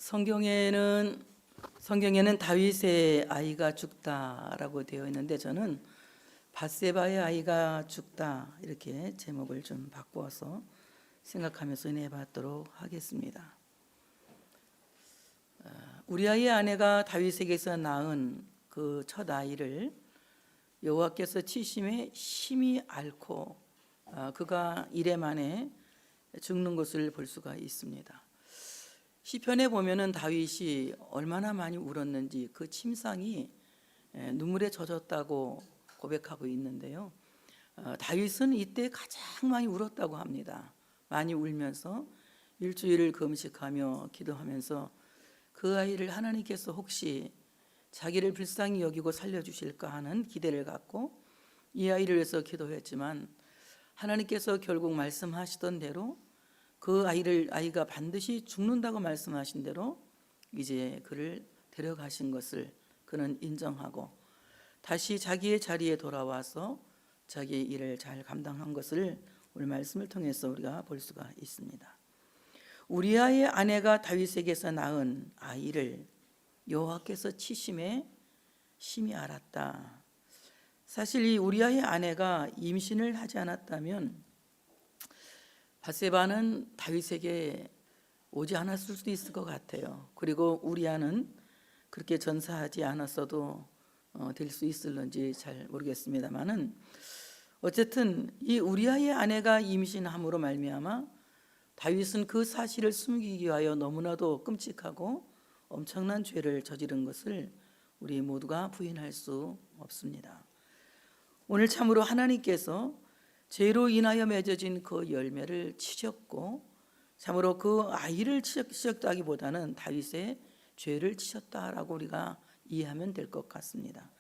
성경에는 다윗의 아이가 죽다라고 되어 있는데 저는 밧세바의 아이가 죽다 이렇게 제목을 좀 바꾸어서 생각하면서 은혜 받도록 하겠습니다. 우리아의 아내가 다윗에게서 낳은 그 첫 아이를 여호와께서 치심에 심히 앓고 그가 이래 만에 죽는 것을 볼 수가 있습니다. 시편에 보면은 다윗이 얼마나 많이 울었는지 그 침상이 눈물에 젖었다고 고백하고 있는데요. 다윗은 이때 가장 많이 울었다고 합니다. 많이 울면서 일주일을 금식하며 기도하면서 그 아이를 하나님께서 혹시 자기를 불쌍히 여기고 살려주실까 하는 기대를 갖고 이 아이를 위해서 기도했지만 하나님께서 결국 말씀하시던 대로 그 아이가 반드시 죽는다고 말씀하신 대로 이제 그를 데려가신 것을 그는 인정하고 다시 자기의 자리에 돌아와서 자기의 일을 잘 감당한 것을 오늘 말씀을 통해서 우리가 볼 수가 있습니다. 우리아의 아내가 다윗에게서 낳은 아이를 여호와께서 치심에 심히 앓았다. 사실 이 우리아의 아내가 임신을 하지 않았다면 밧세바는 다윗에게 오지 않았을 수도 있을 것 같아요. 그리고 우리아는 그렇게 전사하지 않았어도 될 수 있을런지 잘 모르겠습니다만은 어쨌든 이 우리아의 아내가 임신함으로 말미암아 다윗은 그 사실을 숨기기 위하여 너무나도 끔찍하고 엄청난 죄를 저지른 것을 우리 모두가 부인할 수 없습니다. 오늘 참으로 하나님께서 죄로 인하여 맺어진 그 열매를 치셨고 참으로 그 아이를 치셨다기보다는 다윗의 죄를 치셨다라고 우리가 이해하면 될 것 같습니다.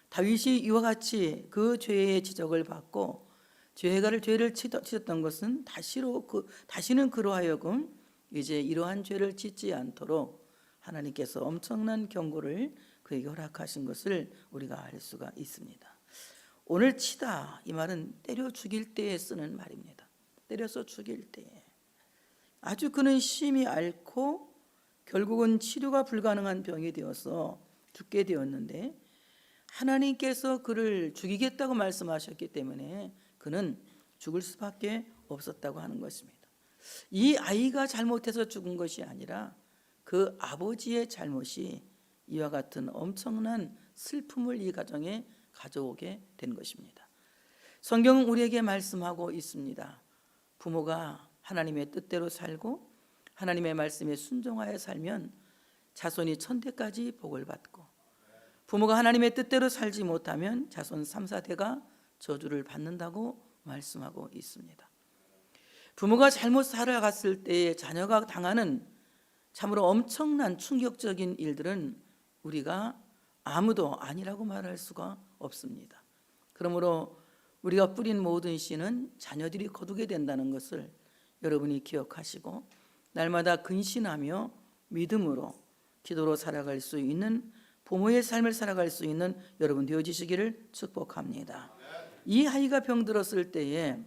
다윗이 이와 같이 그 죄의 지적을 받고 죄를 치셨던 것은 다시는 그로 하여금 이제 이러한 죄를 짓지 않도록 하나님께서 엄청난 경고를 그에게 허락하신 것을 우리가 알 수가 있습니다. 오늘 치다 이 말은 때려 죽일 때에 쓰는 말입니다. 때려서 죽일 때에 아주 그는 심히 앓고 결국은 치료가 불가능한 병이 되어서 죽게 되었는데 하나님께서 그를 죽이겠다고 말씀하셨기 때문에 그는 죽을 수밖에 없었다고 하는 것입니다. 이 아이가 잘못해서 죽은 것이 아니라 그 아버지의 잘못이 이와 같은 엄청난 슬픔을 이 가정에 가져오게 된 것입니다. 성경은 우리에게 말씀하고 있습니다. 부모가 하나님의 뜻대로 살고 하나님의 말씀에 순종하여 살면 자손이 천대까지 복을 받고 부모가 하나님의 뜻대로 살지 못하면 자손 3, 4대가 저주를 받는다고 말씀하고 있습니다. 부모가 잘못 살아갔을 때에 자녀가 당하는 참으로 엄청난 충격적인 일들은 우리가 아무도 아니라고 말할 수가 없습니다. 그러므로 우리가 뿌린 모든 씨는 자녀들이 거두게 된다는 것을 여러분이 기억하시고 날마다 근신하며 믿음으로 기도로 살아갈 수 있는 부모의 삶을 살아갈 수 있는 여러분 되어지시기를 축복합니다. 이 아이가 병들었을 때에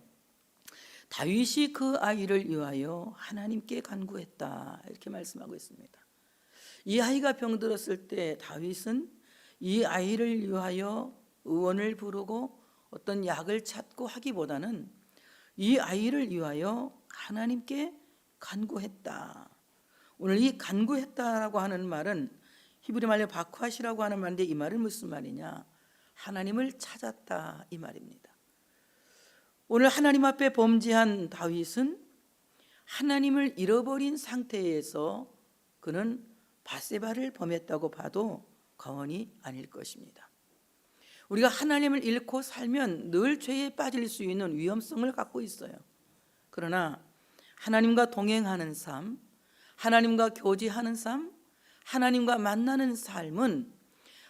다윗이 그 아이를 위하여 하나님께 간구했다 이렇게 말씀하고 있습니다. 이 아이가 병들었을 때 다윗은 이 아이를 위하여 의원을 부르고 어떤 약을 찾고 하기보다는 이 아이를 위하여 하나님께 간구했다. 오늘 이 간구했다라고 하는 말은 히브리 말로 바쿠하시라고 하는 말인데 이 말은 무슨 말이냐? 하나님을 찾았다 이 말입니다. 오늘 하나님 앞에 범죄한 다윗은 하나님을 잃어버린 상태에서 그는 밧세바를 범했다고 봐도 과언이 아닐 것입니다. 우리가 하나님을 잃고 살면 늘 죄에 빠질 수 있는 위험성을 갖고 있어요. 그러나 하나님과 동행하는 삶, 하나님과 교제하는 삶, 하나님과 만나는 삶은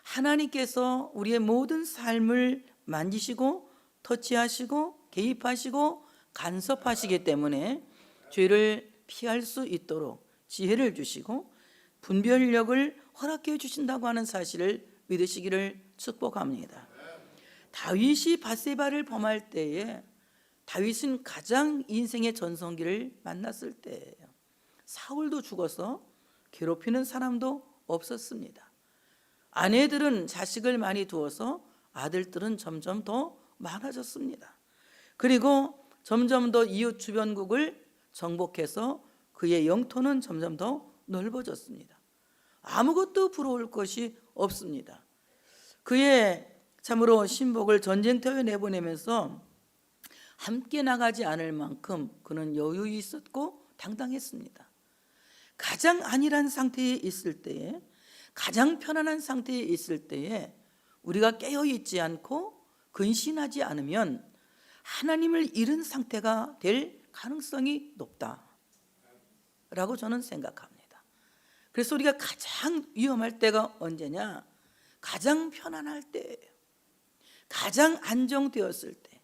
하나님께서 우리의 모든 삶을 만지시고 터치하시고 개입하시고 간섭하시기 때문에 죄를 피할 수 있도록 지혜를 주시고 분별력을 허락해 주신다고 하는 사실을 믿으시기를 축복합니다. 다윗이 밧세바를 범할 때에 다윗은 가장 인생의 전성기를 만났을 때예요. 사울도 죽어서 괴롭히는 사람도 없었습니다. 아내들은 자식을 많이 두어서 아들들은 점점 더 많아졌습니다. 그리고 점점 더 이웃 주변국을 정복해서 그의 영토는 점점 더 넓어졌습니다. 아무것도 부러울 것이 없습니다. 그의 참으로 신복을 전쟁터에 내보내면서 함께 나가지 않을 만큼 그는 여유 있었고 당당했습니다. 가장 안일한 상태에 있을 때에, 가장 편안한 상태에 있을 때에 우리가 깨어있지 않고 근신하지 않으면 하나님을 잃은 상태가 될 가능성이 높다라고 저는 생각합니다. 그래서 우리가 가장 위험할 때가 언제냐? 가장 편안할 때예요. 가장 안정되었을 때,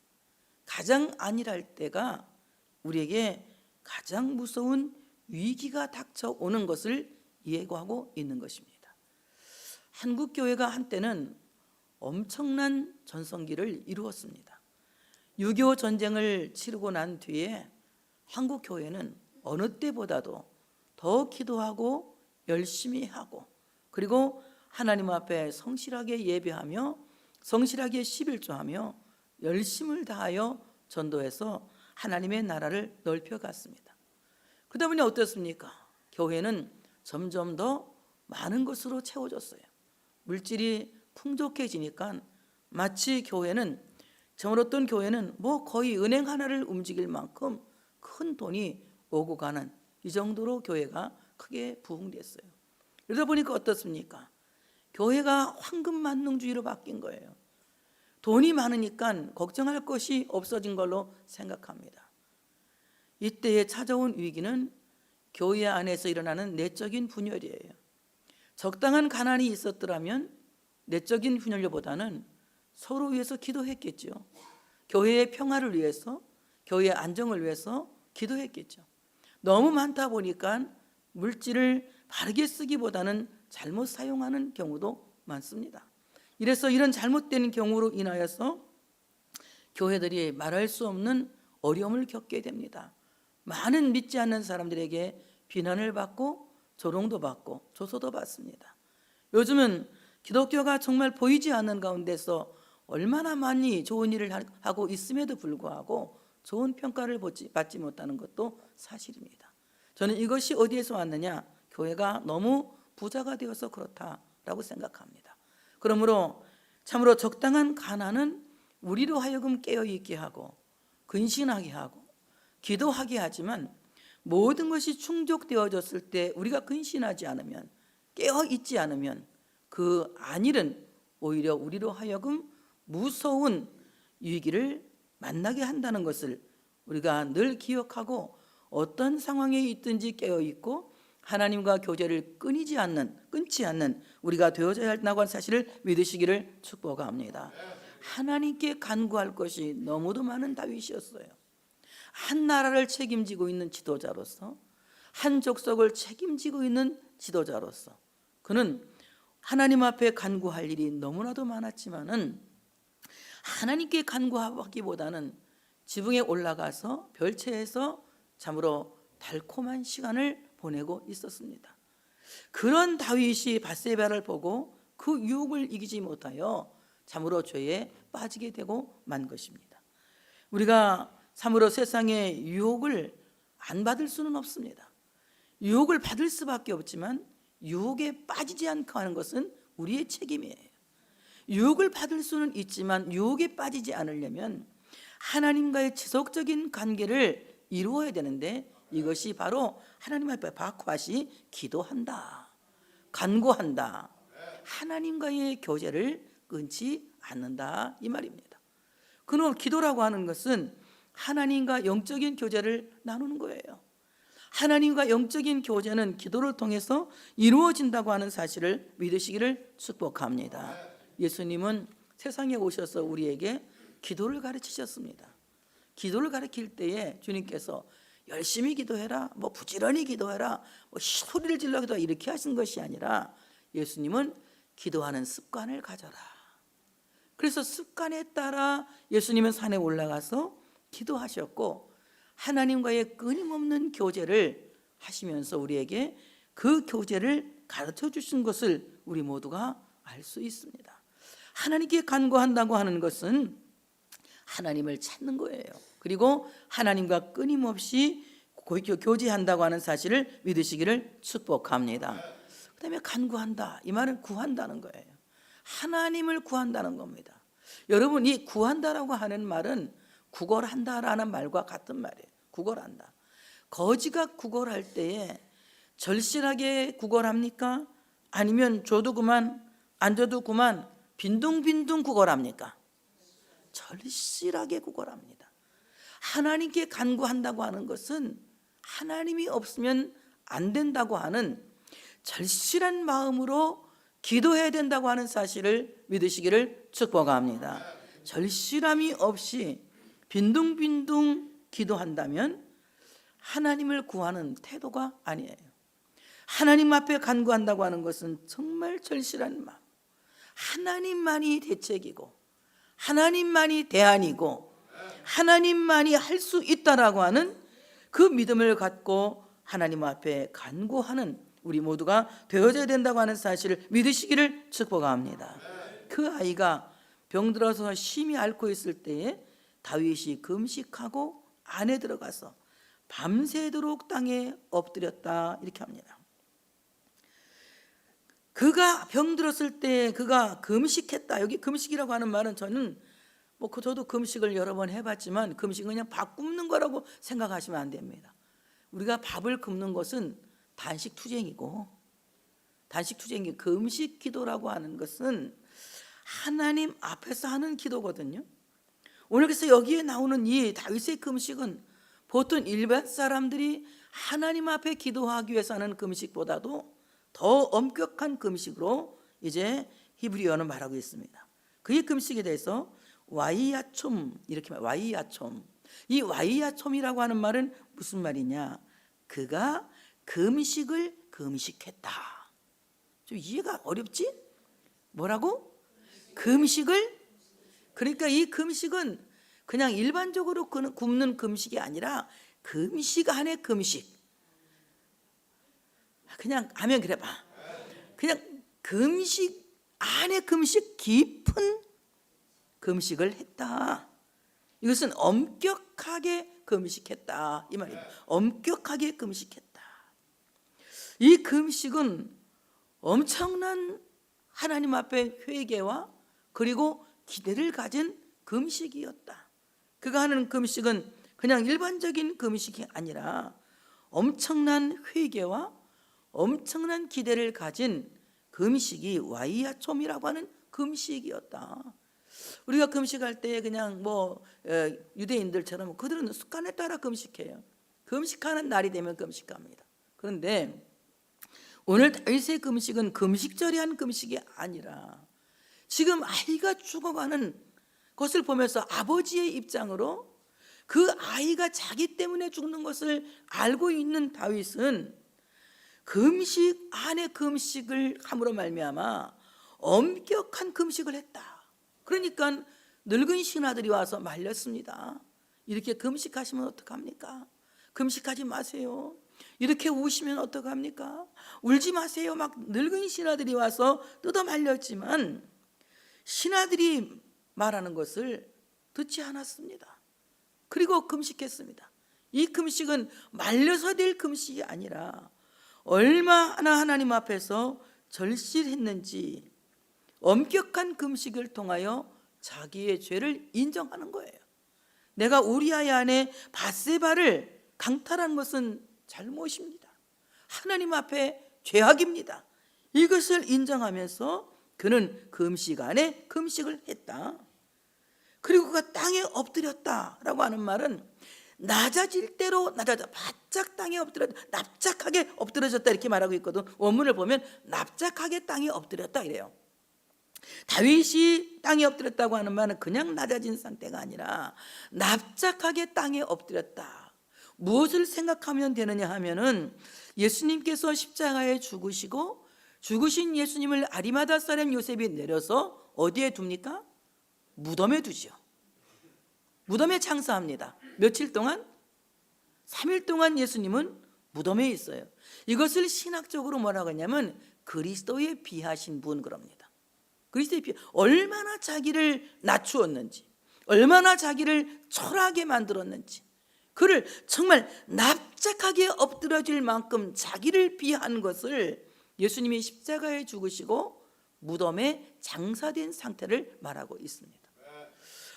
가장 안일할 때가 우리에게 가장 무서운 위기가 닥쳐오는 것을 예고하고 있는 것입니다. 한국 교회가 한때는 엄청난 전성기를 이루었습니다. 6.25 전쟁을 치르고 난 뒤에 한국 교회는 어느 때보다도 더 기도하고 열심히 하고, 그리고 하나님 앞에 성실하게 예배하며 성실하게 11조하며 열심을 다하여 전도해서 하나님의 나라를 넓혀갔습니다. 그러다 보니 어떻습니까? 교회는 점점 더 많은 것으로 채워졌어요. 물질이 풍족해지니까 마치 교회는, 어떤 교회는 뭐 거의 은행 하나를 움직일 만큼 큰 돈이 오고 가는, 이 정도로 교회가 크게 부흥됐어요. 그러다 보니까 어떻습니까? 교회가 황금만능주의로 바뀐 거예요. 돈이 많으니까 걱정할 것이 없어진 걸로 생각합니다. 이때에 찾아온 위기는 교회 안에서 일어나는 내적인 분열이에요. 적당한 가난이 있었더라면 내적인 분열보다는 서로 위해서 기도했겠죠. 교회의 평화를 위해서, 교회의 안정을 위해서 기도했겠죠. 너무 많다 보니까 물질을 바르게 쓰기보다는 잘못 사용하는 경우도 많습니다. 이래서 이런 잘못된 경우로 인하여서 교회들이 말할 수 없는 어려움을 겪게 됩니다. 많은 믿지 않는 사람들에게 비난을 받고 조롱도 받고 조소도 받습니다. 요즘은 기독교가 정말 보이지 않는 가운데서 얼마나 많이 좋은 일을 하고 있음에도 불구하고 좋은 평가를 받지 못하는 것도 사실입니다. 저는 이것이 어디에서 왔느냐? 교회가 너무 부자가 되어서 그렇다라고 생각합니다. 그러므로 참으로 적당한 가난은 우리로 하여금 깨어있게 하고 근신하게 하고 기도하게 하지만, 모든 것이 충족되어졌을 때 우리가 근신하지 않으면, 깨어있지 않으면 그 안일은 오히려 우리로 하여금 무서운 위기를 만나게 한다는 것을 우리가 늘 기억하고, 어떤 상황에 있든지 깨어있고 하나님과 교제를 끊지 않는 우리가 되어져야 한다고 하는 사실을 믿으시기를 축복합니다. 하나님께 간구할 것이 너무도 많은 다윗이었어요. 한 나라를 책임지고 있는 지도자로서, 한 족속을 책임지고 있는 지도자로서 그는 하나님 앞에 간구할 일이 너무나도 많았지만은 하나님께 간구하기보다는 지붕에 올라가서 별채에서 참으로 달콤한 시간을 보내고 있었습니다. 그런 다윗이 밧세바를 보고 그 유혹을 이기지 못하여 참으로 죄에 빠지게 되고 만 것입니다. 우리가 참으로 세상의 유혹을 안 받을 수는 없습니다. 유혹을 받을 수밖에 없지만 유혹에 빠지지 않고 하는 것은 우리의 책임이에요. 유혹을 받을 수는 있지만 유혹에 빠지지 않으려면 하나님과의 지속적인 관계를 이루어야 되는데, 이것이 바로 하나님 앞에 박화시 기도한다, 간구한다, 하나님과의 교제를 끊지 않는다, 이 말입니다. 그럼 기도라고 하는 것은 하나님과 영적인 교제를 나누는 거예요. 하나님과 영적인 교제는 기도를 통해서 이루어진다고 하는 사실을 믿으시기를 축복합니다. 예수님은 세상에 오셔서 우리에게 기도를 가르치셨습니다. 기도를 가르칠 때에 주님께서 열심히 기도해라, 뭐 부지런히 기도해라, 뭐 소리를 질러 기도해라, 이렇게 하신 것이 아니라 예수님은 기도하는 습관을 가져라. 그래서 습관에 따라 예수님은 산에 올라가서 기도하셨고, 하나님과의 끊임없는 교제를 하시면서 우리에게 그 교제를 가르쳐 주신 것을 우리 모두가 알 수 있습니다. 하나님께 간구한다고 하는 것은 하나님을 찾는 거예요. 그리고 하나님과 끊임없이 교제한다고 하는 사실을 믿으시기를 축복합니다. 그 다음에 간구한다, 이 말은 구한다는 거예요. 하나님을 구한다는 겁니다. 여러분, 이 구한다라고 하는 말은 구걸한다라는 말과 같은 말이에요. 구걸한다. 거지가 구걸할 때에 절실하게 구걸합니까? 아니면 줘도 그만 안 줘도 그만 빈둥빈둥 구걸합니까? 절실하게 구걸합니다. 하나님께 간구한다고 하는 것은 하나님이 없으면 안 된다고 하는 절실한 마음으로 기도해야 된다고 하는 사실을 믿으시기를 축복합니다. 절실함이 없이 빈둥빈둥 기도한다면 하나님을 구하는 태도가 아니에요. 하나님 앞에 간구한다고 하는 것은 정말 절실한 마음, 하나님만이 대책이고 하나님만이 대안이고 하나님만이 할 수 있다라고 하는 그 믿음을 갖고 하나님 앞에 간구하는 우리 모두가 되어져야 된다고 하는 사실을 믿으시기를 축복합니다. 그 아이가 병들어서 심히 앓고 있을 때에 다윗이 금식하고 안에 들어가서 밤새도록 땅에 엎드렸다, 이렇게 합니다. 그가 병들었을 때 그가 금식했다. 여기 금식이라고 하는 말은 저는 저도 금식을 여러 번 해봤지만 금식은 그냥 밥 굶는 거라고 생각하시면 안 됩니다. 우리가 밥을 굶는 것은 단식투쟁이고, 금식 기도라고 하는 것은 하나님 앞에서 하는 기도거든요. 오늘 그래서 여기에 나오는 이 다윗의 금식은 보통 일반 사람들이 하나님 앞에 기도하기 위해서 하는 금식보다도 더 엄격한 금식으로 이제 히브리어는 말하고 있습니다. 그의 금식에 대해서 와이야촘, 이렇게 말, 와이야촘. 이 와이야촘이라고 하는 말은 무슨 말이냐? 그가 금식을 금식했다. 좀 이해가 어렵지? 뭐라고? 금식을? 그러니까 이 금식은 그냥 일반적으로 굶는 금식이 아니라 금식 안에 금식. 그냥 하면 그래 봐. 그냥 금식 안에 금식, 깊은 금식을 했다. 이것은 엄격하게 금식했다, 이 말입니다. 엄격하게 금식했다. 이 금식은 엄청난 하나님 앞에 회개와 그리고 기대를 가진 금식이었다. 그가 하는 금식은 그냥 일반적인 금식이 아니라 엄청난 회개와 엄청난 기대를 가진 금식이 와이야촘이라고 하는 금식이었다. 우리가 금식할 때 그냥 유대인들처럼 그들은 습관에 따라 금식해요. 금식하는 날이 되면 금식합니다. 그런데 오늘 다윗의 금식은 금식절에 한 금식이 아니라 지금 아이가 죽어가는 것을 보면서 아버지의 입장으로 그 아이가 자기 때문에 죽는 것을 알고 있는 다윗은 금식 안에 금식을 함으로 말미암아 엄격한 금식을 했다. 그러니까 늙은 신하들이 와서 말렸습니다. 이렇게 금식하시면 어떡합니까? 금식하지 마세요. 이렇게 우시면 어떡합니까? 울지 마세요. 막 늙은 신하들이 와서 뜯어 말렸지만 신하들이 말하는 것을 듣지 않았습니다. 그리고 금식했습니다. 이 금식은 말려서 될 금식이 아니라 얼마나 하나님 앞에서 절실했는지 엄격한 금식을 통하여 자기의 죄를 인정하는 거예요. 내가 우리아의 아내 밧세바를 강탈한 것은 잘못입니다. 하나님 앞에 죄악입니다. 이것을 인정하면서 그는 금식 안에 금식을 했다. 그리고 그가 땅에 엎드렸다라고 하는 말은 낮아질 대로 낮아져, 바짝 땅에 엎드렸다, 납작하게 엎드려졌다, 이렇게 말하고 있거든. 원문을 보면 납작하게 땅에 엎드렸다 이래요. 다윗이 땅에 엎드렸다고 하는 말은 그냥 낮아진 상태가 아니라 납작하게 땅에 엎드렸다. 무엇을 생각하면 되느냐 하면은 예수님께서 십자가에 죽으시고 죽으신 예수님을 아리마다 사람 요셉이 내려서 어디에 둡니까? 무덤에 두죠. 무덤에 장사합니다. 며칠 동안? 3일 동안 예수님은 무덤에 있어요. 이것을 신학적으로 뭐라고 하냐면 그리스도에 비하신 분 그럽니다. 그리스도에 비하, 얼마나 자기를 낮추었는지, 얼마나 자기를 초라하게 만들었는지, 그를 정말 납작하게 엎드려질 만큼 자기를 비한 것을 예수님이 십자가에 죽으시고 무덤에 장사된 상태를 말하고 있습니다.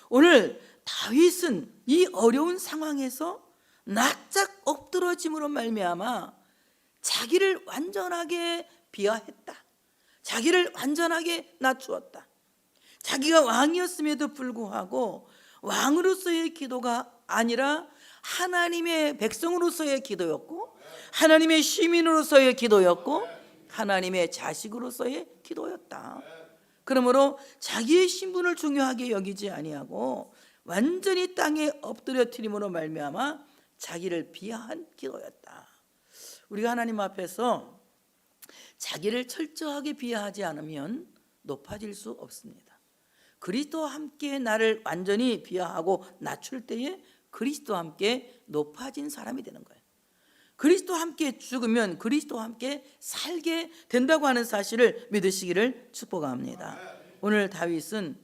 오늘 다윗은 이 어려운 상황에서 납작 엎드러짐으로 말미암아 자기를 완전하게 비하했다. 자기를 완전하게 낮추었다. 자기가 왕이었음에도 불구하고 왕으로서의 기도가 아니라 하나님의 백성으로서의 기도였고, 하나님의 시민으로서의 기도였고, 하나님의 자식으로서의 기도였다. 그러므로 자기의 신분을 중요하게 여기지 아니하고 완전히 땅에 엎드려뜨림으로 말미암아 자기를 비하한 기도였다. 우리가 하나님 앞에서 자기를 철저하게 비하하지 않으면 높아질 수 없습니다. 그리스도와 함께 나를 완전히 비하하고 낮출 때에 그리스도와 함께 높아진 사람이 되는 거예요. 그리스도와 함께 죽으면 그리스도와 함께 살게 된다고 하는 사실을 믿으시기를 축복합니다. 오늘 다윗은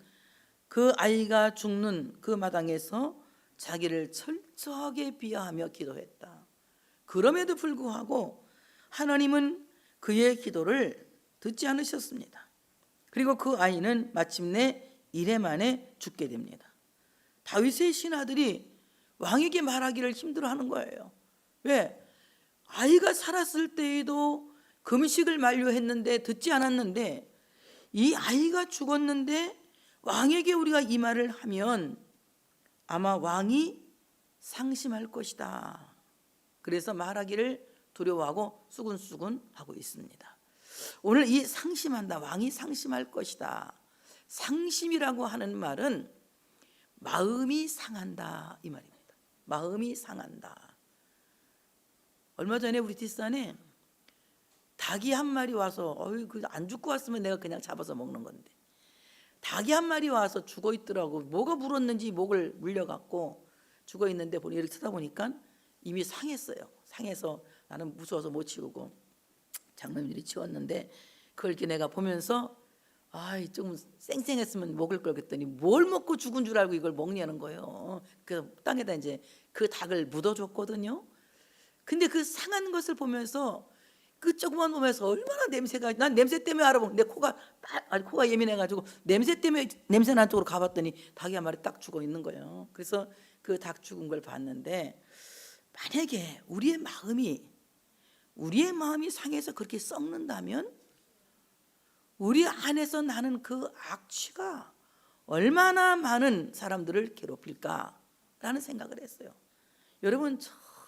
그 아이가 죽는 그 마당에서 자기를 철저하게 비하하며 기도했다. 그럼에도 불구하고 하나님은 그의 기도를 듣지 않으셨습니다. 그리고 그 아이는 마침내 이래 만에 죽게 됩니다. 다윗의 신하들이 왕에게 말하기를 힘들어하는 거예요. 왜? 아이가 살았을 때에도 금식을 만료했는데 듣지 않았는데, 이 아이가 죽었는데 왕에게 우리가 이 말을 하면 아마 왕이 상심할 것이다. 그래서 말하기를 두려워하고 수근수근 하고 있습니다. 오늘 이 상심한다, 왕이 상심할 것이다, 상심이라고 하는 말은 마음이 상한다 이 말입니다. 마음이 상한다. 얼마 전에 우리 뒷산에 닭이 한 마리 와서 안 죽고 왔으면 내가 그냥 잡아서 먹는 건데, 닭이 한 마리 와서 죽어 있더라고. 뭐가 물었는지 목을 물려갖고 죽어 있는데 이렇게 쳐다보니까 이미 상했어요. 상해서 나는 무서워서 못 치우고 장로님들이 치웠는데, 그걸 이렇게 내가 보면서 좀 쌩쌩했으면 먹을 걸 그랬더니 뭘 먹고 죽은 줄 알고 이걸 먹냐는 거예요. 그 땅에다 이제 그 닭을 묻어줬거든요. 근데 그 상한 것을 보면서 그 조그만 몸에서 얼마나 냄새가, 난 냄새 때문에 알아본, 내 코가 예민해가지고 냄새 때문에 냄새 난 쪽으로 가봤더니 닭이 한 마리 딱 죽어 있는 거예요. 그래서 그 닭 죽은 걸 봤는데, 만약에 우리의 마음이 상해서 그렇게 썩는다면 우리 안에서 나는 그 악취가 얼마나 많은 사람들을 괴롭힐까라는 생각을 했어요. 여러분,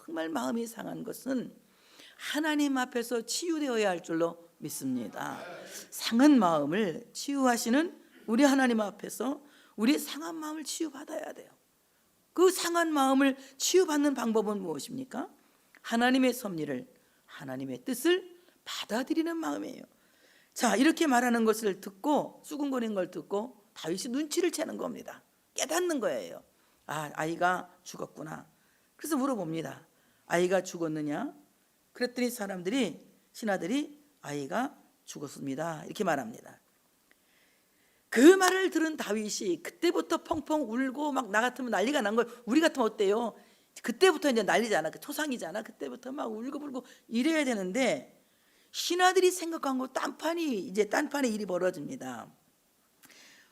정말 마음이 상한 것은 하나님 앞에서 치유되어야 할 줄로 믿습니다. 상한 마음을 치유하시는 우리 하나님 앞에서 우리 상한 마음을 치유받아야 돼요. 그 상한 마음을 치유받는 방법은 무엇입니까? 하나님의 섭리를, 하나님의 뜻을 받아들이는 마음이에요. 자, 이렇게 말하는 것을 듣고, 수군거리는 걸 듣고 다윗이 눈치를 채는 겁니다. 깨닫는 거예요. 아이가 죽었구나. 그래서 물어봅니다. 아이가 죽었느냐? 그랬더니 신하들이 아이가 죽었습니다, 이렇게 말합니다. 그 말을 들은 다윗이 그때부터 펑펑 울고 막, 나 같으면 난리가 난 거예요. 우리 같으면 어때요? 그때부터 이제 난리잖아. 초상이잖아. 그때부터 막 울고불고 이래야 되는데, 신하들이 생각한 거 딴판에 일이 벌어집니다.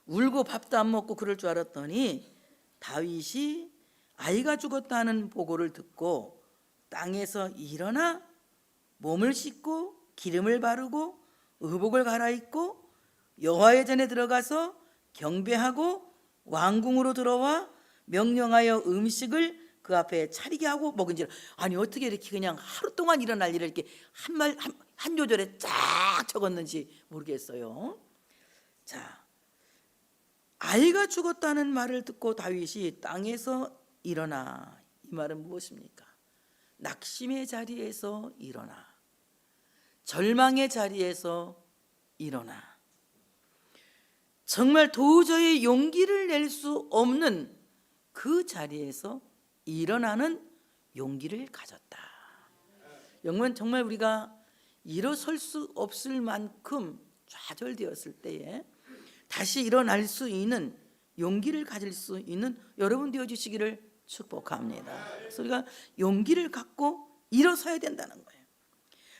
울고 밥도 안 먹고 그럴 줄 알았더니 다윗이 아이가 죽었다는 보고를 듣고 땅에서 일어나 몸을 씻고 기름을 바르고 의복을 갈아입고 여호와의 전에 들어가서 경배하고 왕궁으로 들어와 명령하여 음식을 그 앞에 차리게 하고 먹은지라. 아니, 어떻게 이렇게 그냥 하루 동안 일어날 일을 이렇게 한 조절에 쫙 적었는지 모르겠어요. 자, 아이가 죽었다는 말을 듣고 다윗이 땅에서 일어나, 이 말은 무엇입니까? 낙심의 자리에서 일어나, 절망의 자리에서 일어나, 정말 도저히 용기를 낼 수 없는 그 자리에서 일어나는 용기를 가졌다. 정말 우리가 일어설 수 없을 만큼 좌절되었을 때에 다시 일어날 수 있는 용기를 가질 수 있는 여러분 되어주시기를 축복합니다. 그래서 우리가 용기를 갖고 일어서야 된다는 거예요.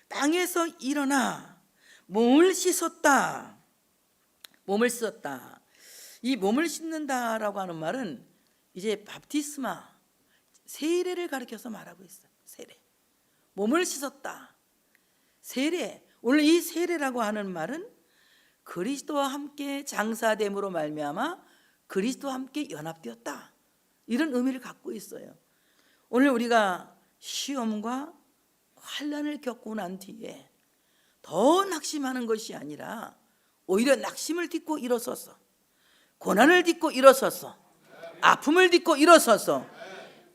땅에서 일어나 몸을 씻었다. 몸을 씻었다. 이 몸을 씻는다라고 하는 말은 이제 밥티스마, 세례를 가리켜서 말하고 있어요. 세례. 몸을 씻었다. 세례. 오늘 이 세례라고 하는 말은 그리스도와 함께 장사됨으로 말미암아 그리스도와 함께 연합되었다. 이런 의미를 갖고 있어요. 오늘 우리가 시험과 환난을 겪고 난 뒤에 더 낙심하는 것이 아니라 오히려 낙심을 딛고 일어서서, 고난을 딛고 일어서서, 아픔을 딛고 일어서서,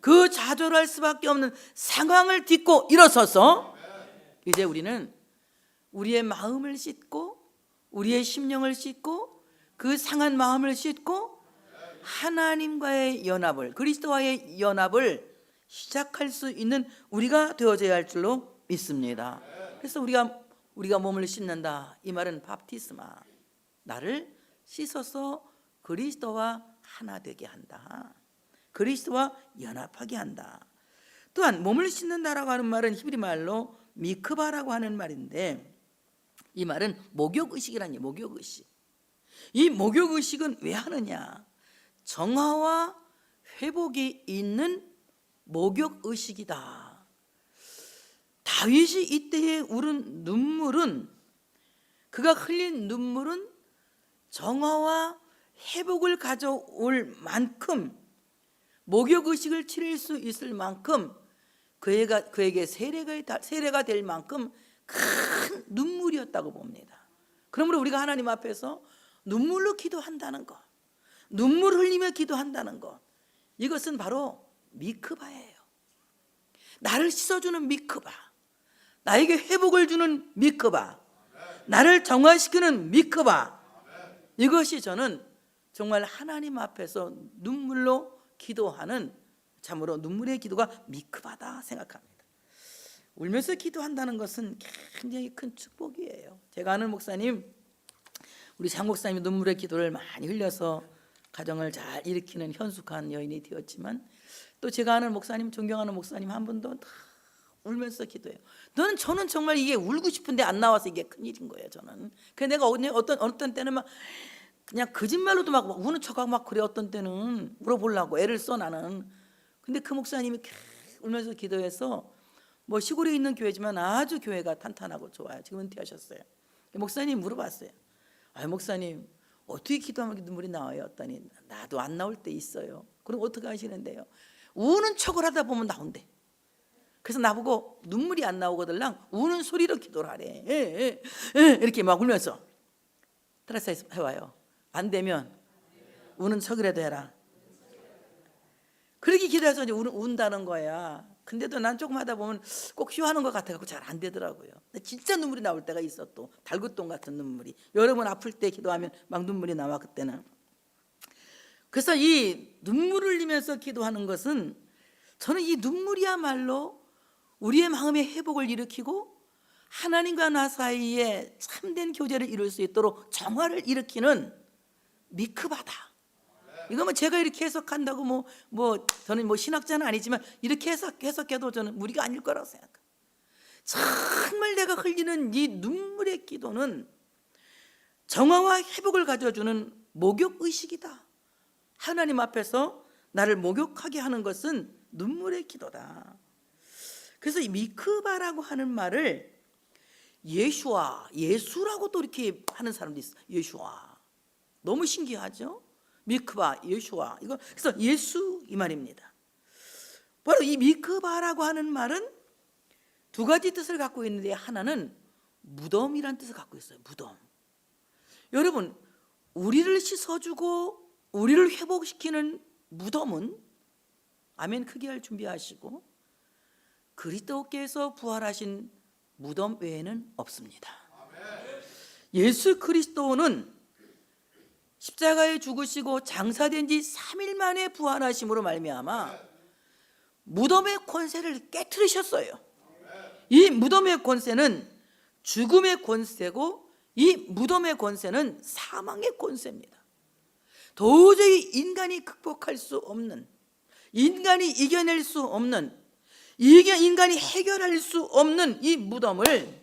그 좌절할 수밖에 없는 상황을 딛고 일어서서 이제 우리는 우리의 마음을 씻고 우리의 심령을 씻고 그 상한 마음을 씻고 하나님과의 연합을, 그리스도와의 연합을 시작할 수 있는 우리가 되어져야 할 줄로 믿습니다. 그래서 우리가 몸을 씻는다, 이 말은 밥티스마, 나를 씻어서 그리스도와 하나 되게 한다, 그리스도와 연합하게 한다. 또한 몸을 씻는다라고 하는 말은 히브리 말로 미크바라고 하는 말인데, 이 말은 목욕의식이라니. 목욕의식. 이 목욕의식은 왜 하느냐? 정화와 회복이 있는 목욕의식이다. 다윗이 이때에 울은 눈물은, 그가 흘린 눈물은 정화와 회복을 가져올 만큼, 목욕의식을 치를 수 있을 만큼 그에게 세례가 될 만큼 큰 눈물이었다고 봅니다. 그러므로 우리가 하나님 앞에서 눈물로 기도한다는 것, 눈물 흘리며 기도한다는 것, 이것은 바로 미크바예요. 나를 씻어주는 미크바, 나에게 회복을 주는 미크바, 나를 정화시키는 미크바, 이것이 저는 정말 하나님 앞에서 눈물로 기도하는, 참으로 눈물의 기도가 미크바다 생각합니다. 울면서 기도한다는 것은 굉장히 큰 축복이에요. 제가 아는 목사님, 우리 장 목사님이 눈물의 기도를 많이 흘려서 가정을 잘 일으키는 현숙한 여인이 되었지만, 또 제가 아는 목사님, 존경하는 목사님 한 분도 다 울면서 기도해요. 저는 정말 이게 울고 싶은데 안 나와서 이게 큰일인 거예요. 저는. 그래서 내가 어떤 때는 막 그냥 거짓말로도 막 우는 척하고 막 그래. 어떤 때는 물어보려고 애를 써 나는. 근데 그 목사님이 울면서 기도해서, 뭐 시골에 있는 교회지만 아주 교회가 탄탄하고 좋아요. 지금 은퇴하셨어요. 목사님 물어봤어요. 목사님 어떻게 기도하면 눈물이 나와요? 했더니 나도 안 나올 때 있어요. 그럼 어떻게 하시는데요? 우는 척을 하다 보면 나온대. 그래서 나보고 눈물이 안 나오거들랑 우는 소리로 기도를 하래. 이렇게 막 울면서 따라서 해와요. 안 되면 우는 척이라도 해라. 그렇게 기도해서 이제 운다는 거야. 근데도 난 조금 하다 보면 꼭 휴하는 것 같아서 잘 안 되더라고요. 진짜 눈물이 나올 때가 있어. 또 달구똥 같은 눈물이. 여러분 아플 때 기도하면 막 눈물이 나와 그때는. 그래서 이 눈물을 흘리면서 기도하는 것은, 저는 이 눈물이야말로 우리의 마음의 회복을 일으키고 하나님과 나 사이에 참된 교제를 이룰 수 있도록 정화를 일으키는 미크바다. 이거 뭐 제가 이렇게 해석한다고 저는 신학자는 아니지만 이렇게 해석해도 저는 무리가 아닐 거라고 생각합니다. 정말 내가 흘리는 이 눈물의 기도는 정화와 회복을 가져주는 목욕의식이다. 하나님 앞에서 나를 목욕하게 하는 것은 눈물의 기도다. 그래서 이 미크바라고 하는 말을 예수라고 또 이렇게 하는 사람도 있어요. 예수와. 너무 신기하죠? 미크바, 예수와. 이거 그래서 예수 이 말입니다. 바로 이 미크바라고 하는 말은 두 가지 뜻을 갖고 있는데, 하나는 무덤이란 뜻을 갖고 있어요. 무덤. 여러분, 우리를 씻어주고 우리를 회복시키는 무덤은, 아멘 크게 할 준비하시고, 그리스도께서 부활하신 무덤 외에는 없습니다. 예수 그리스도는 십자가에 죽으시고 장사된 지 3일 만에 부활하심으로 말미암아 무덤의 권세를 깨트리셨어요. 이 무덤의 권세는 죽음의 권세고 이 무덤의 권세는 사망의 권세입니다. 도저히 인간이 극복할 수 없는, 인간이 이겨낼 수 없는, 인간이 해결할 수 없는 이 무덤을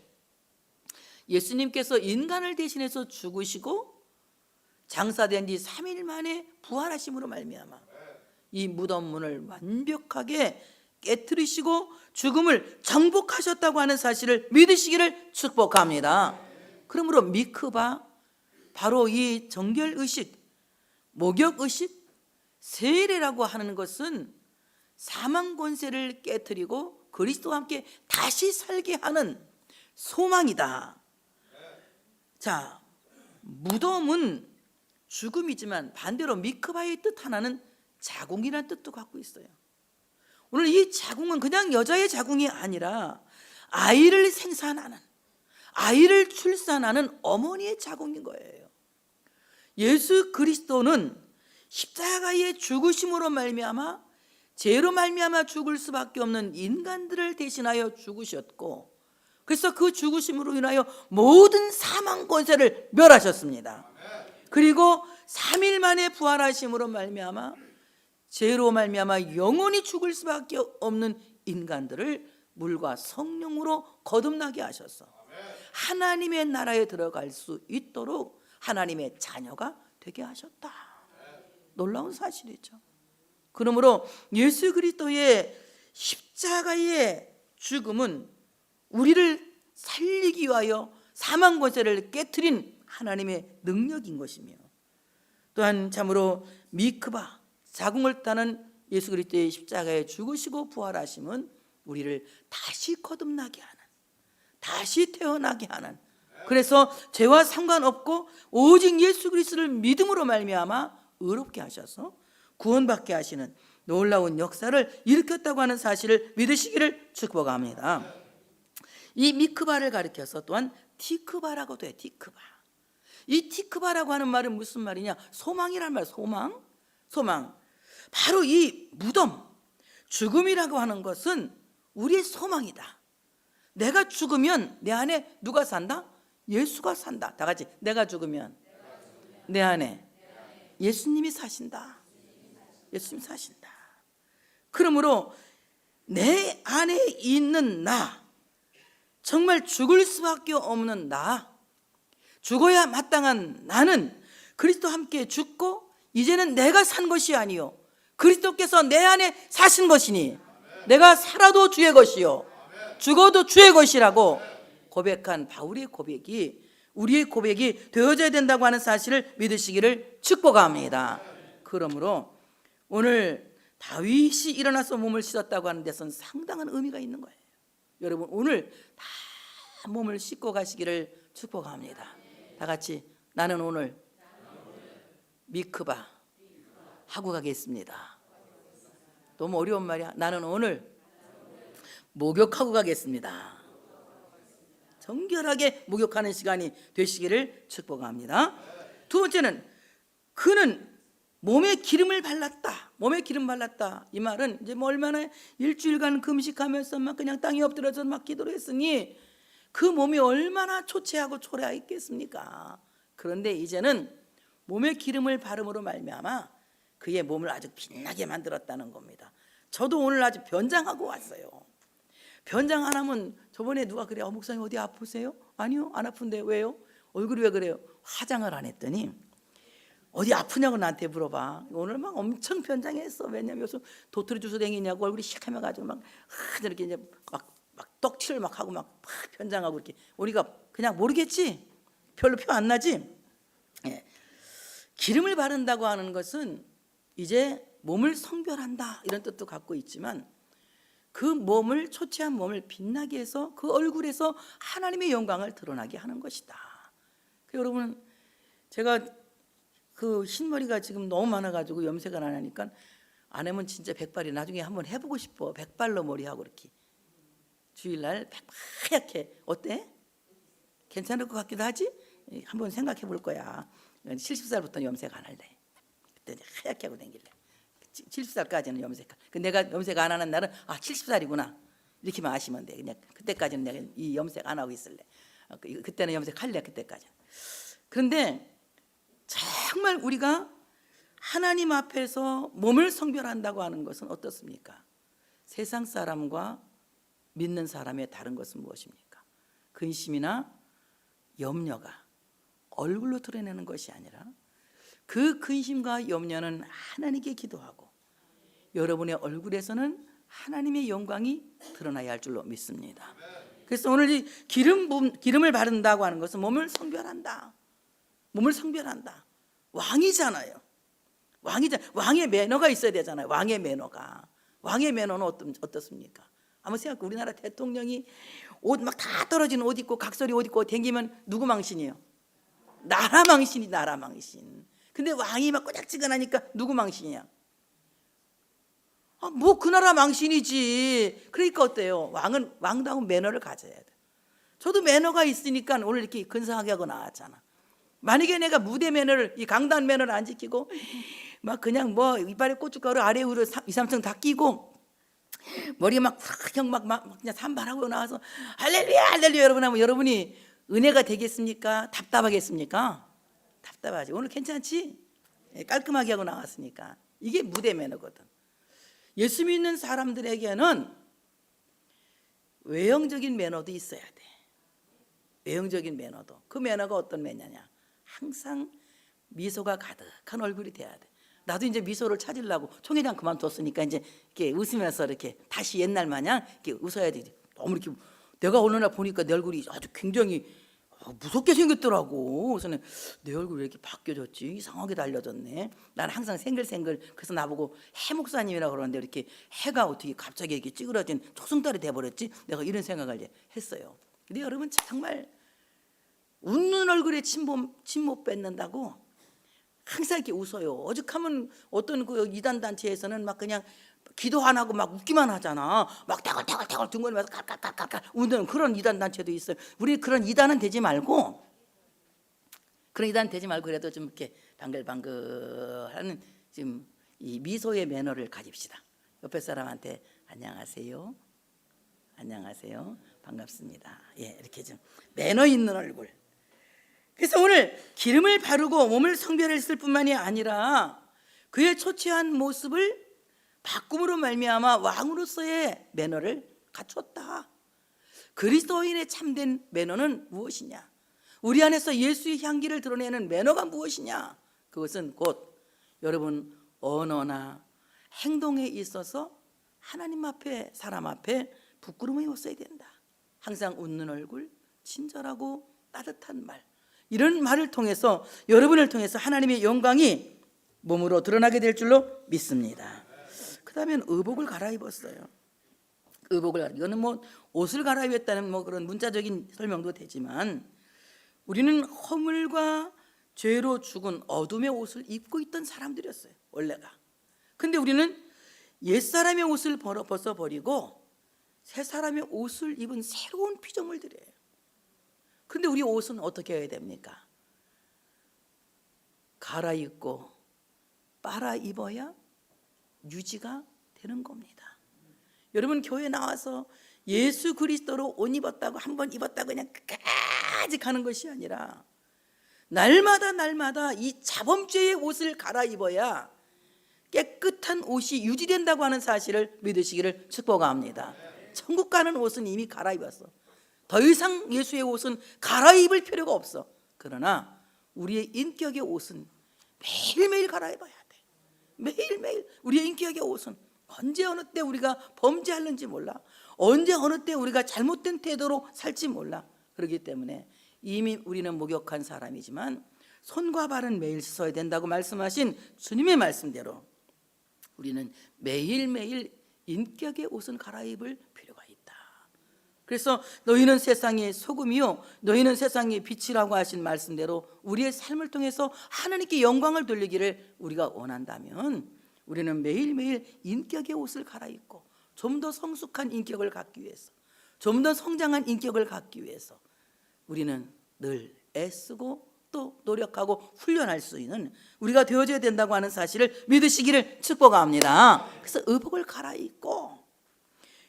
예수님께서 인간을 대신해서 죽으시고 장사된 뒤 3일 만에 부활하심으로 말미암아 이 무덤문을 완벽하게 깨트리시고 죽음을 정복하셨다고 하는 사실을 믿으시기를 축복합니다. 그러므로 미크바, 바로 이 정결의식, 목욕의식, 세례라고 하는 것은 사망 권세를 깨트리고 그리스도와 함께 다시 살게 하는 소망이다. 자, 무덤은 죽음이지만 반대로 미크바의 뜻 하나는 자궁이라는 뜻도 갖고 있어요. 오늘 이 자궁은 그냥 여자의 자궁이 아니라 아이를 생산하는, 아이를 출산하는 어머니의 자궁인 거예요. 예수 그리스도는 십자가의 죽으심으로 말미암아, 죄로 말미암아 죽을 수밖에 없는 인간들을 대신하여 죽으셨고, 그래서 그 죽으심으로 인하여 모든 사망 권세를 멸하셨습니다. 그리고 3일 만에 부활하심으로 말미암아 죄로 말미암아 영원히 죽을 수밖에 없는 인간들을 물과 성령으로 거듭나게 하셔서 하나님의 나라에 들어갈 수 있도록 하나님의 자녀가 되게 하셨다. 놀라운 사실이죠. 그러므로 예수 그리스도의 십자가의 죽음은 우리를 살리기 위하여 사망 권세를 깨트린 하나님의 능력인 것이며, 또한 참으로 미크바, 자궁을 따는 예수 그리스도의 십자가에 죽으시고 부활하심은 우리를 다시 거듭나게 하는, 다시 태어나게 하는, 그래서 죄와 상관없고 오직 예수 그리스도를 믿음으로 말미암아 의롭게 하셔서 구원받게 하시는 놀라운 역사를 일으켰다고 하는 사실을 믿으시기를 축복합니다. 이 미크바를 가리켜서 또한 티크바라고도 해요. 티크바. 이 티크바라고 하는 말은 무슨 말이냐? 소망이란 말. 소망. 바로 이 무덤, 죽음이라고 하는 것은 우리의 소망이다. 내가 죽으면 내 안에 누가 산다? 예수가 산다. 다 같이, 내가 죽으면 내 안에 예수님이 사신다. 예수님이 사신다. 그러므로 내 안에 있는 나, 정말 죽을 수밖에 없는 나, 죽어야 마땅한 나는 그리스도와 함께 죽고 이제는 내가 산 것이 아니요 그리스도께서 내 안에 사신 것이니 내가 살아도 주의 것이요 죽어도 주의 것이라고 고백한 바울의 고백이 우리의 고백이 되어져야 된다고 하는 사실을 믿으시기를 축복합니다. 그러므로 오늘 다윗이 일어나서 몸을 씻었다고 하는 데서는 상당한 의미가 있는 거예요. 여러분 오늘 다 몸을 씻고 가시기를 축복합니다. 다 같이 나는 오늘 미크바 하고 가겠습니다. 너무 어려운 말이야. 나는 오늘 목욕하고 가겠습니다. 정결하게 목욕하는 시간이 되시기를 축복합니다. 두 번째는 그는 몸에 기름을 발랐다. 몸에 기름 발랐다. 이 말은 이제 뭐 얼마나 일주일간 금식하면서 막 그냥 땅에 엎드려서 막 기도를 했으니 그 몸이 얼마나 초췌하고 초라했겠습니까? 그런데 이제는 몸에 기름을 바름으로 말미암아 그의 몸을 아주 빛나게 만들었다는 겁니다. 저도 오늘 아주 변장하고 왔어요. 변장 안 하면 저번에 누가 그래요. 목사님 어디 아프세요? 아니요, 안 아픈데 왜요? 얼굴이 왜 그래요? 화장을 안 했더니 어디 아프냐고 나한테 물어봐. 오늘 막 엄청 변장했어. 왜냐면 요즘 도토리 주스 댕기냐고 얼굴이 시커매가지고 막 이렇게 이제 막 떡칠을 막 하고 막 변장하고 이렇게. 우리가 그냥 모르겠지? 별로 표 안 나지? 예. 기름을 바른다고 하는 것은 이제 몸을 성별한다 이런 뜻도 갖고 있지만 그 몸을 초췌한 몸을 빛나게 해서 그 얼굴에서 하나님의 영광을 드러나게 하는 것이다. 여러분 제가 그 흰머리가 지금 너무 많아가지고 염색을 안 하니까 안 하면 진짜 백발이 나중에 한번 해보고 싶어. 백발로 머리하고 이렇게 주일날 하얗게 어때? 괜찮을 것 같기도 하지? 한번 생각해 볼 거야. 70살부터는 염색 안 할래. 그때 하얗게 하고 다닐래. 70살까지는 염색. 내가 염색 안 하는 날은 70살이구나. 이렇게만 아시면 돼. 그냥 그때까지는 내가 이 염색 안 하고 있을래. 그때는 염색할래. 그때까지. 그런데 정말 우리가 하나님 앞에서 몸을 성별한다고 하는 것은 어떻습니까? 세상 사람과 믿는 사람의 다른 것은 무엇입니까? 근심이나 염려가 얼굴로 드러내는 것이 아니라 그 근심과 염려는 하나님께 기도하고 여러분의 얼굴에서는 하나님의 영광이 드러나야 할 줄로 믿습니다. 그래서 오늘 이 기름을 바른다고 하는 것은 몸을 성별한다. 몸을 성별한다. 왕이잖아요. 왕의 매너가 있어야 되잖아요. 왕의 매너는 어떻습니까? 한번 생각해. 우리나라 대통령이 옷 막 다 떨어진 옷 입고 각설이 옷 입고 댕기면 누구 망신이에요? 나라 망신. 근데 왕이 막 꼬작지근하니까 누구 망신이야? 뭐 그 나라 망신이지. 그러니까 어때요? 왕다운 매너를 가져야 돼. 저도 매너가 있으니까 오늘 이렇게 근사하게 하고 나왔잖아. 만약에 내가 무대 매너를, 이 강단 매너를 안 지키고 막 그냥 뭐 이빨에 고춧가루 아래 위로 2, 3층 다 끼고 머리에 막 그냥 산발하고 나와서 할렐루야 여러분 하면 여러분이 은혜가 되겠습니까? 답답하겠습니까? 답답하지. 오늘 괜찮지? 깔끔하게 하고 나왔으니까. 이게 무대 매너거든. 예수 믿는 사람들에게는 외형적인 매너도 있어야 돼. 외형적인 매너도. 그 매너가 어떤 매너냐? 항상 미소가 가득한 얼굴이 돼야 돼. 나도 이제 미소를 찾으려고 총회장 그만뒀으니까 이제 이렇게 웃으면서 이렇게 다시 옛날 마냥 이렇게 웃어야 되지. 너무 이렇게 내가 어느 날 보니까 내 얼굴이 아주 굉장히 무섭게 생겼더라고. 그래서 내 얼굴이 왜 이렇게 바뀌어졌지? 이상하게 달려졌네. 나는 항상 생글생글. 그래서 나보고 해 목사님이라고 그러는데 이렇게 해가 어떻게 갑자기 이렇게 찌그러진 초승달이 돼버렸지? 내가 이런 생각을 했어요. 근데 여러분 정말 웃는 얼굴에 침 못 뱉는다고 항상 이렇게 웃어요. 오죽하면 어떤 그 이단 단체에서는 막 그냥 기도 안 하고 막 웃기만 하잖아. 막 태글태글 둥거리면서 깔깔깔깔 웃는 그런 이단 단체도 있어요. 우리 그런 이단은 되지 말고 그래도 좀 이렇게 방글방글하는 지금 이 미소의 매너를 가집시다. 옆에 사람한테 안녕하세요, 반갑습니다. 이렇게 좀 매너 있는 얼굴. 그래서 오늘 기름을 바르고 몸을 성별했을 뿐만이 아니라 그의 초췌한 모습을 바꿈으로 말미암아 왕으로서의 매너를 갖췄다. 그리스도인의 참된 매너는 무엇이냐? 우리 안에서 예수의 향기를 드러내는 매너가 무엇이냐? 그것은 곧 여러분 언어나 행동에 있어서 하나님 앞에 사람 앞에 부끄러움이 없어야 된다. 항상 웃는 얼굴, 친절하고 따뜻한 말, 이런 말을 통해서 여러분을 통해서 하나님의 영광이 몸으로 드러나게 될 줄로 믿습니다. 그 다음엔 의복을 갈아입었어요. 이거는 뭐 옷을 갈아입었다는 뭐 그런 문자적인 설명도 되지만 우리는 허물과 죄로 죽은 어둠의 옷을 입고 있던 사람들이었어요, 원래가. 근데 우리는 옛사람의 옷을 벗어버리고 새 사람의 옷을 입은 새로운 피조물들이에요. 근데 우리 옷은 어떻게 해야 됩니까? 갈아입고 빨아 입어야 유지가 되는 겁니다. 여러분 교회 나와서 예수 그리스도로 옷 입었다고 한번 입었다고 그냥 끝까지 가는 것이 아니라 날마다 이 자범죄의 옷을 갈아입어야 깨끗한 옷이 유지된다고 하는 사실을 믿으시기를 축복합니다. 천국 가는 옷은 이미 갈아입었어. 더 이상 예수의 옷은 갈아입을 필요가 없어. 그러나 우리의 인격의 옷은 매일매일 갈아입어야 돼. 매일매일 우리의 인격의 옷은 언제 어느 때 우리가 범죄하는지 몰라. 언제 어느 때 우리가 잘못된 태도로 살지 몰라. 그렇기 때문에 이미 우리는 목욕한 사람이지만 손과 발은 매일 씻어야 된다고 말씀하신 주님의 말씀대로 우리는 매일매일 인격의 옷은 갈아입을 필요가 있다. 그래서 너희는 세상의 소금이요 너희는 세상의 빛이라고 하신 말씀대로 우리의 삶을 통해서 하나님께 영광을 돌리기를 우리가 원한다면 우리는 매일매일 인격의 옷을 갈아입고 좀 더 성숙한 인격을 갖기 위해서, 좀 더 성장한 인격을 갖기 위해서 우리는 늘 애쓰고 또 노력하고 훈련할 수 있는 우리가 되어져야 된다고 하는 사실을 믿으시기를 축복합니다. 그래서 의복을 갈아입고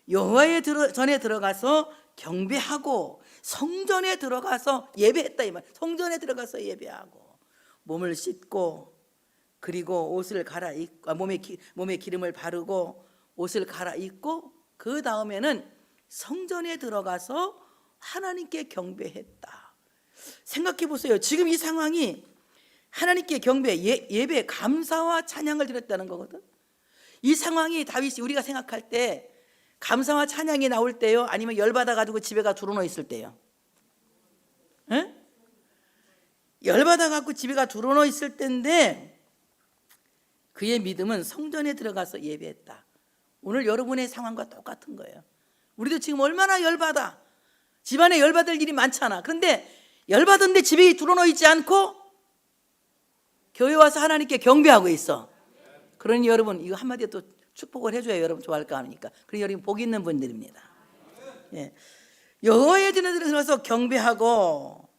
여호와의 전에 들어가서 경배하고 성전에 들어가서 예배했다 이 말. 성전에 들어가서 예배하고 몸을 씻고 그리고 옷을 갈아입고 몸에 기름을 바르고 옷을 갈아입고 그 다음에는 성전에 들어가서 하나님께 경배했다. 생각해 보세요. 지금 이 상황이 하나님께 경배, 예배, 감사와 찬양을 드렸다는 거거든. 이 상황이 다윗이 우리가 생각할 때 감사와 찬양이 나올 때요, 아니면 열받아 가지고 집에 가 두루누워 있을 때요? 에? 열받아 갖고 집에 가 두루누워 있을 때인데 그의 믿음은 성전에 들어가서 예배했다. 오늘 여러분의 상황과 똑같은 거예요. 우리도 지금 얼마나 열받아. 집안에 열받을 일이 많잖아. 그런데 열받은데 집에 두루누워 있지 않고 교회 와서 하나님께 경배하고 있어. 그러니 여러분 이거 한마디에 또 축복을 해줘야 여러분 좋아할까 하니까. 그러니 여러분 복 있는 분들입니다. 예. 여호와의 전에 들어서 경배하고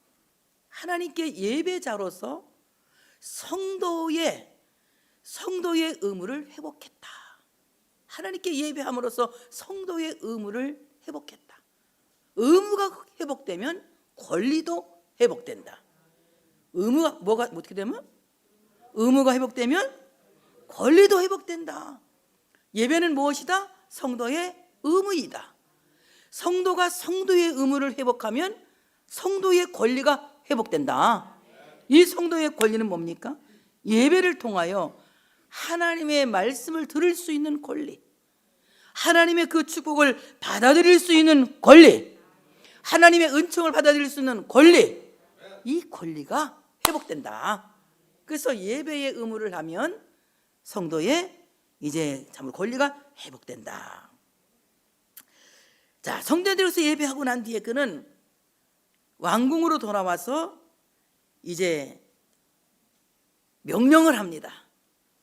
하나님께 예배자로서 성도의 의무를 회복했다. 하나님께 예배함으로써 성도의 의무를 회복했다. 의무가 회복되면 권리도 회복된다. 의무가 뭐가 어떻게 되면? 의무가 회복되면 권리도 회복된다. 예배는 무엇이다? 성도의 의무이다. 성도가 성도의 의무를 회복하면 성도의 권리가 회복된다. 이 성도의 권리는 뭡니까? 예배를 통하여 하나님의 말씀을 들을 수 있는 권리, 하나님의 그 축복을 받아들일 수 있는 권리, 하나님의 은총을 받아들일 수 있는 권리, 이 권리가 회복된다. 그래서 예배의 의무를 하면 성도의 이제 참 권리가 회복된다. 자, 성전에 들어서 예배하고 난 뒤에 그는 왕궁으로 돌아와서 이제 명령을 합니다.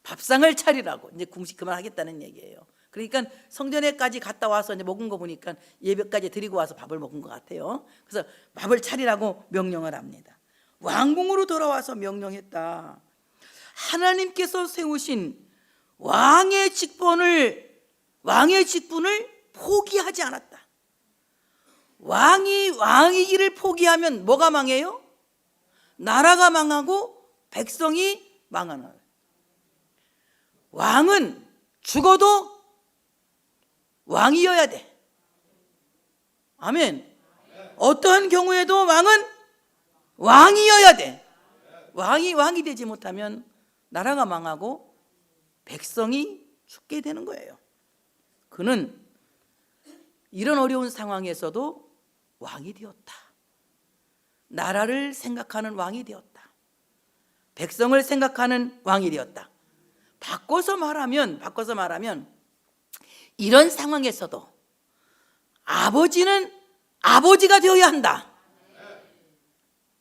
밥상을 차리라고. 이제 궁식 그만하겠다는 얘기예요. 그러니까 성전에까지 갔다 와서 이제 먹은 거 보니까 예배까지 드리고 와서 밥을 먹은 것 같아요. 그래서 밥을 차리라고 명령을 합니다. 왕궁으로 돌아와서 명령했다. 하나님께서 세우신 왕의 직분을 포기하지 않았다. 왕의 길을 포기하면 뭐가 망해요? 나라가 망하고 백성이 망하는 거예요. 왕은 죽어도 왕이어야 돼. 아멘. 어떠한 경우에도 왕은 왕이어야 돼. 왕이 되지 못하면 나라가 망하고 백성이 죽게 되는 거예요. 그는 이런 어려운 상황에서도 왕이 되었다. 나라를 생각하는 왕이 되었다. 백성을 생각하는 왕이 되었다. 바꿔서 말하면 이런 상황에서도 아버지는 아버지가 되어야 한다.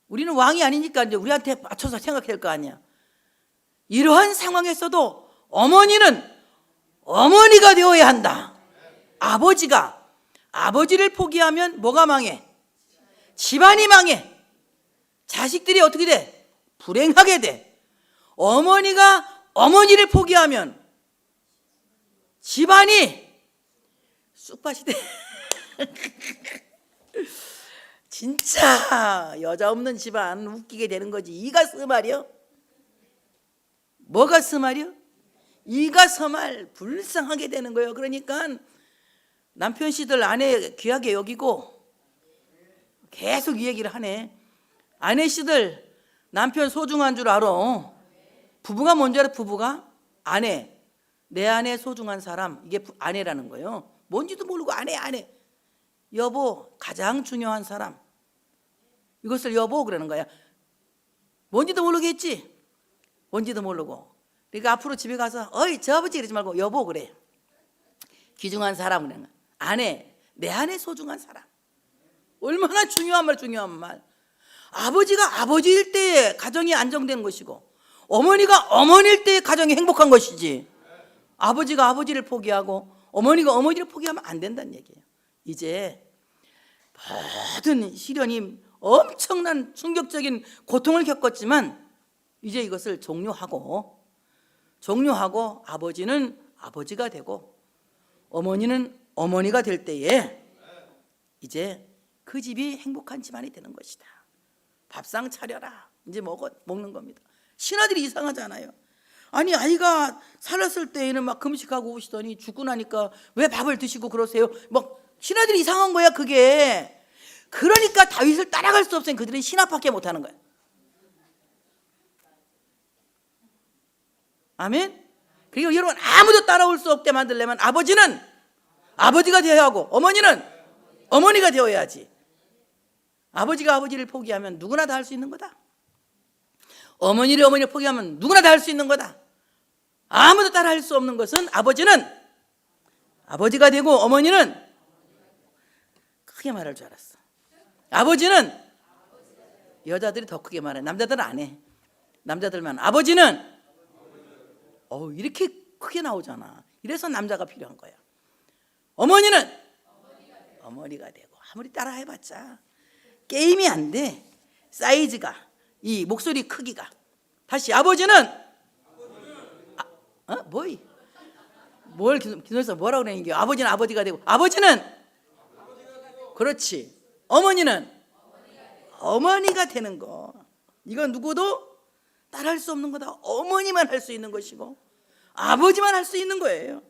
우리는 왕이 아니니까 이제 우리한테 맞춰서 생각해야 될 거 아니야. 이러한 상황에서도 어머니는 어머니가 되어야 한다. 아버지를 포기하면 뭐가 망해? 집안이 망해. 자식들이 어떻게 돼? 불행하게 돼. 어머니를 포기하면 집안이 쑥밭이 돼. 진짜 여자 없는 집안 웃기게 되는 거지. 이가 스말이요? 뭐가 스말이요? 이가 스말 불쌍하게 되는 거예요. 그러니까 남편 씨들 아내 귀하게 여기고 계속 이 얘기를 하네. 아내 씨들 남편 소중한 줄 알아. 부부가 뭔지 알아? 부부가 아내, 내 아내 소중한 사람, 이게 아내라는 거예요. 뭔지도 모르고 아내 여보 가장 중요한 사람, 이것을 여보 그러는 거야. 뭔지도 모르겠지. 뭔지도 모르고. 그러니까 앞으로 집에 가서 어이 저 아버지 그러지 말고 여보 그래. 귀중한 사람 그러는 거야. 아내, 내 아내 소중한 사람. 얼마나 중요한 말. 아버지가 아버지일 때에 가정이 안정된 것이고 어머니가 어머니일 때에 가정이 행복한 것이지. 아버지가 아버지를 포기하고 어머니가 어머니를 포기하면 안 된다는 얘기예요. 이제 모든 시련이 엄청난 충격적인 고통을 겪었지만 이제 이것을 종료하고 아버지는 아버지가 되고 어머니는 어머니가 될 때에 이제 그 집이 행복한 집안이 되는 것이다. 밥상 차려라. 이제 먹는 겁니다. 신하들이 이상하잖아요. 아니 아이가 살았을 때에는 막 금식하고 오시더니 죽고 나니까 왜 밥을 드시고 그러세요? 막 신하들이 이상한 거야 그게. 그러니까 다윗을 따라갈 수 없으니 그들은 신하밖에 못하는 거야. 아멘. 그리고 여러분 아무도 따라올 수 없게 만들려면 아버지는 아버지가 되어야 하고 어머니는 어머니가 되어야지. 아버지가 아버지를 포기하면 누구나 다 할 수 있는 거다. 어머니를 포기하면 누구나 다 할 수 있는 거다. 아무도 따라 할 수 없는 것은 아버지는 아버지가 되고 어머니는 크게 말할 줄 알았어. 아버지는 여자들이 더 크게 말해. 남자들은 안 해. 남자들만 아버지는 이렇게 크게 나오잖아. 이래서 남자가 필요한 거야. 어머니는 어머니가 되고 아무리 따라 해봤자 게임이 안 돼. 사이즈가 이 목소리 크기가. 다시 아버지는 뭘 기도해서 뭐라고 그러는 게 아버지는 아버지가 되고 아버지는 그렇지. 어머니는 어머니가 되는 거. 이건 누구도 따라할 수 없는 거다. 어머니만 할 수 있는 것이고 아버지만 할 수 있는 거예요.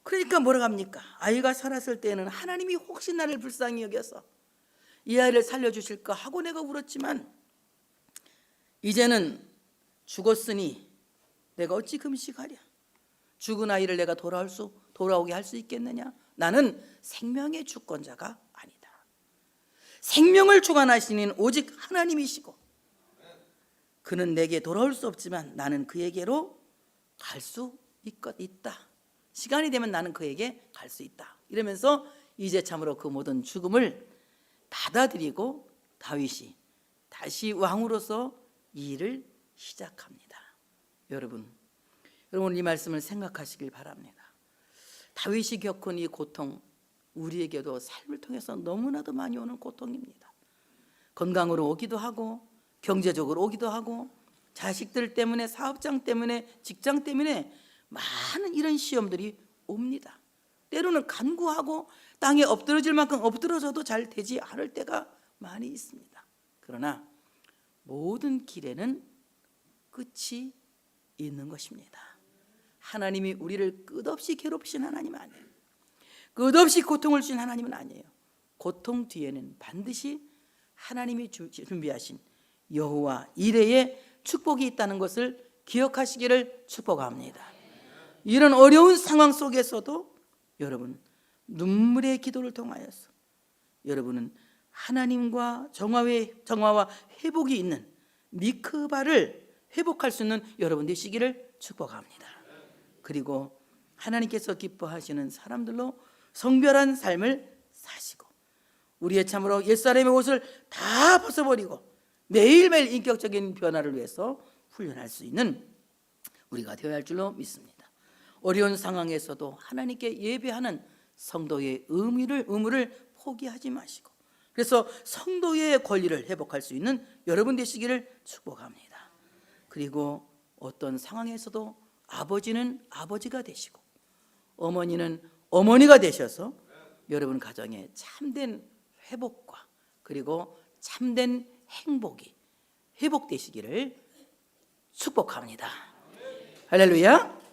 그러니까 뭐라고 합니까? 아이가 살았을 때는 하나님이 혹시 나를 불쌍히 여겨서 이 아이를 살려주실까 하고 내가 울었지만 이제는 죽었으니 내가 어찌 금식하랴. 죽은 아이를 내가 돌아오게 할 수 있겠느냐. 나는 생명의 주권자가 아니다. 생명을 주관하시는 오직 하나님이시고 그는 내게 돌아올 수 없지만 나는 그에게로 갈 수 있다. 시간이 되면 나는 그에게 갈 수 있다. 이러면서 이제 참으로 그 모든 죽음을 받아들이고 다윗이 다시 왕으로서 이 일을 시작합니다. 여러분 이 말씀을 생각하시길 바랍니다. 다윗이 겪은 이 고통 우리에게도 삶을 통해서 너무나도 많이 오는 고통입니다. 건강으로 오기도 하고 경제적으로 오기도 하고 자식들 때문에 사업장 때문에 직장 때문에 많은 이런 시험들이 옵니다. 때로는 간구하고 땅에 엎드러질 만큼 엎드러져도 잘 되지 않을 때가 많이 있습니다. 그러나 모든 길에는 끝이 있는 것입니다. 하나님이 우리를 끝없이 괴롭히신 하나님은 아니에요. 끝없이 고통을 주신 하나님은 아니에요. 고통 뒤에는 반드시 하나님이 준비하신 여호와 이레의 축복이 있다는 것을 기억하시기를 축복합니다. 이런 어려운 상황 속에서도 여러분 눈물의 기도를 통하여서 여러분은 하나님과 정화와 회복이 있는 미크바를 회복할 수 있는 여러분 되시기를 축복합니다. 그리고 하나님께서 기뻐하시는 사람들로 성별한 삶을 사시고 우리의 참으로 옛사람의 옷을 다 벗어버리고 매일매일 인격적인 변화를 위해서 훈련할 수 있는 우리가 되어야 할 줄로 믿습니다. 어려운 상황에서도 하나님께 예배하는 성도의 의무를 포기하지 마시고 그래서 성도의 권리를 회복할 수 있는 여러분 되시기를 축복합니다. 그리고 어떤 상황에서도 아버지는 아버지가 되시고 어머니는 어머니가 되셔서 여러분 가정에 참된 회복과 그리고 참된 행복이 회복되시기를 축복합니다. 할렐루야.